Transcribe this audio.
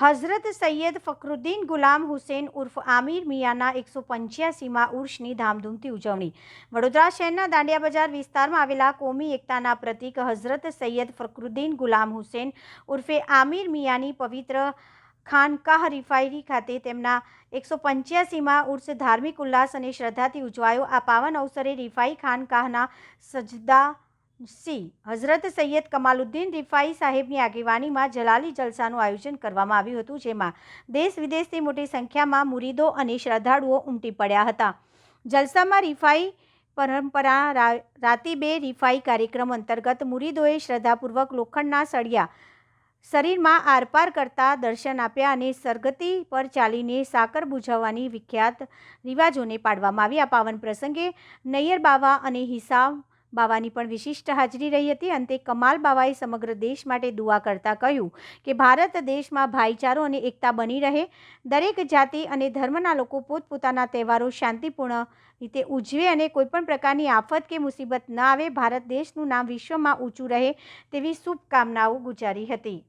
હઝરત સૈયદ ફખરુદ્દીન ગુલામ હુસૈન ઉર્ફ આમિર મિયાના 185માં ઉર્ષની ધામધૂમથી ઉજવણી। વડોદરા શહેરના દાંડિયા બજાર વિસ્તારમાં આવેલા કોમી એકતાના પ્રતીક હઝરત સૈયદ ફખરુદ્દીન ગુલામ હુસૈન ઉર્ફે આમિર મિયાની પવિત્ર ખાનકાહ રિફાઈ ખાતે તેમના 185માં ઉર્ષ ધાર્મિક ઉલ્લાસ અને શ્રદ્ધાથી ઉજવાયો। આ પાવન અવસરે રિફાઈ ખાનકાહના સજદા હઝરત સૈયદ કમાલુદ્દીન રિફાઈ સાહેબની આગેવાનીમાં જલાલી જલસાનું આયોજન કરવામાં આવ્યું હતું, જેમાં દેશ વિદેશથી મોટી સંખ્યામાં મુરીદો અને શ્રદ્ધાળુઓ ઉમટી પડ્યા હતા। જલસામાં રિફાઈ પરંપરા રાતીબે રિફાઈ કાર્યક્રમ અંતર્ગત મુરીદોએ શ્રદ્ધાપૂર્વક લોખંડના સળિયા શરીરમાં આરપાર કરતા દર્શન આપ્યા અને સરગતી પર ચાલીને સાકર બુઝાવવાની વિખ્યાત રિવાજોને પાડવામાં આવી। આ પાવન પ્રસંગે નૈયર બાવા અને હિસાબ બાવાની પણ વિશિષ્ટ હાજરી રહી હતી। અંતે કમાલ બાવાએ સમગ્ર દેશ માટે દુઆ કરતા કહ્યું કે ભારત દેશમાં ભાઈચારો અને એકતા બની રહે, દરેક જાતિ અને ધર્મના લોકો પોતપોતાના તહેવારો શાંતિપૂર્ણ રીતે ઉજવે અને કોઈપણ પ્રકારની આફત કે મુસીબત ન આવે, ભારત દેશનું નામ વિશ્વમાં ઊંચું રહે તેવી શુભકામનાઓ ગુજારી હતી।